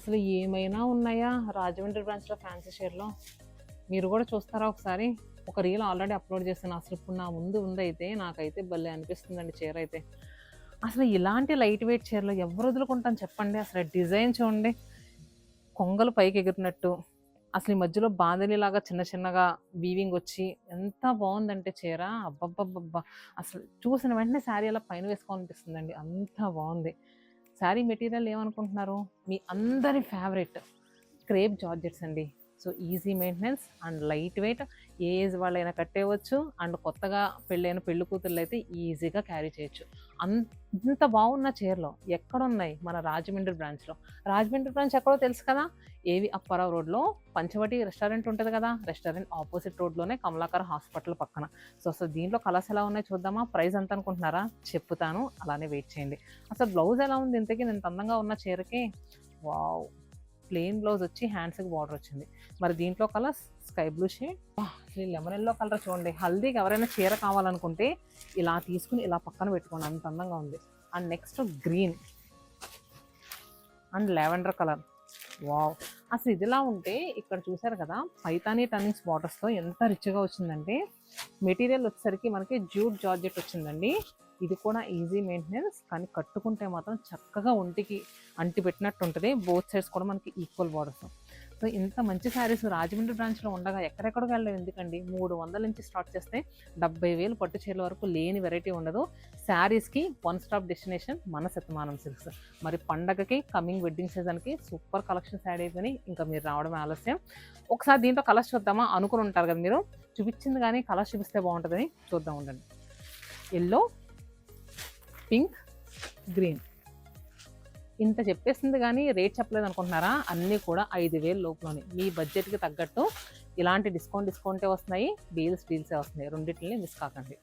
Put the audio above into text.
అసలు ఏమైనా ఉన్నాయా రాజమండ్రి బ్రాంచ్లో ఫ్యాన్సీ షేర్లో? మీరు కూడా చూస్తారా ఒకసారి? ఒక రీల్ ఆల్రెడీ అప్లోడ్ చేస్తాను. అసలు ఇప్పుడు నా ముందు ఉందైతే నాకైతే భలే అనిపిస్తుందండి చీర అయితే. అసలు ఇలాంటి లైట్ వెయిట్ చీరలు ఎవరు వదులుకుంటాను చెప్పండి? అసలు డిజైన్ చూడండి, కొంగలు పైకి ఎగురినట్టు. అసలు ఈ మధ్యలో బాందినిలాగా చిన్న చిన్నగా వీవింగ్ వచ్చి ఎంత బాగుందంటే చీర, అబ్బబ్బబ్బబ్బా! అసలు చూసిన వెంటనే శారీ అలా పైన వేసుకోవాలనిపిస్తుందండి, అంత బాగుంది. శారీ మెటీరియల్ ఏమనుకుంటున్నారు? మీ అందరి ఫేవరెట్ క్రేప్ జార్జెట్స్ అండి. So easy maintenance and light weight, A age వాళ్ళైనా కట్టేయవచ్చు. అండ్ కొత్తగా పెళ్ళైన పెళ్లి కూతుర్లు అయితే ఈజీగా క్యారీ చేయొచ్చు. అంత బాగున్న చీరలో ఎక్కడున్నాయి? మన రాజమండ్రి బ్రాంచ్లో. రాజమండ్రి బ్రాంచ్ ఎక్కడో తెలుసు కదా, ఏవి అప్పారావు రోడ్లో పంచవటి రెస్టారెంట్ ఉంటుంది కదా, రెస్టారెంట్ ఆపోజిట్ రోడ్లోనే కమలాకర్ హాస్పిటల్ పక్కన. సో అసలు దీంట్లో కలర్స్ ఎలా ఉన్నాయి చూద్దామా? ప్రైస్ ఎంత అనుకుంటున్నారా? చెప్తాను, అలానే వెయిట్ చేయండి. అసలు బ్లౌజ్ ఎలా ఉంది ఇంతకీ ఇంత అందంగా ఉన్న చీరకి? వావ్, ప్లెయిన్ బ్లౌజ్ వచ్చి హ్యాండ్స్కి బార్డర్ వచ్చింది. మరి దీంట్లో కలర్స్ స్కై బ్లూ షేడ్, అసలు లెమన్ ఎల్లో కలర్ చూడండి. హల్దీకి ఎవరైనా చీర కావాలనుకుంటే ఇలా తీసుకుని ఇలా పక్కన పెట్టుకోండి, అంత అందంగా ఉంది. And next green and lavender colour. Wow, అసలు ఇదిలా ఉంటే ఇక్కడ చూసారు కదా పైతానీ టర్నింగ్స్ బార్డర్స్తో ఎంత రిచ్గా వచ్చిందంటే. మెటీరియల్ వచ్చేసరికి మనకి జూట్ జార్జెట్ వచ్చిందండి. ఇది కూడా ఈజీ మెయింటెనెన్స్, కానీ కట్టుకుంటే మాత్రం చక్కగా ఒంటికి అంటి పెట్టినట్టు ఉంటుంది. బోత్ సైడ్స్ కూడా మనకి ఈక్వల్ బార్డర్స్. సో ఇంత మంచి శారీస్ రాజమండ్రి బ్రాంచ్లో ఉండగా ఎక్కడెక్కడికి వెళ్ళలేవు ఎందుకండి? 300 నుంచి స్టార్ట్ చేస్తే 70,000 పట్టు చీరల వరకు లేని వెరైటీ ఉండదు. శారీస్కి వన్ స్టాప్ డెస్టినేషన్ మన శతమానం సిల్క్స్. మరి పండగకి కమింగ్ వెడ్డింగ్ సీజన్కి సూపర్ కలెక్షన్స్ యాడ్ అయిపోయి ఇంకా మీరు రావడం ఆలస్యం. ఒకసారి దీంట్లో కలర్స్ చూద్దామా? అనుకుని ఉంటారు కదా మీరు, చూపించింది కానీ కలర్స్ చూపిస్తే బాగుంటుందని. చూద్దాం ఉండండి. Yellow, pink, green. ఇంత చెప్పేసింది కానీ రేట్ చెప్పలేదు అనుకుంటున్నారా? అన్నీ కూడా 5,000 లోపులోనే మీ బడ్జెట్కి తగ్గట్టు ఇలాంటి డిస్కౌంటే వస్తున్నాయి. డీల్సే వస్తున్నాయి. రెండింటిని మిస్ కాకండి.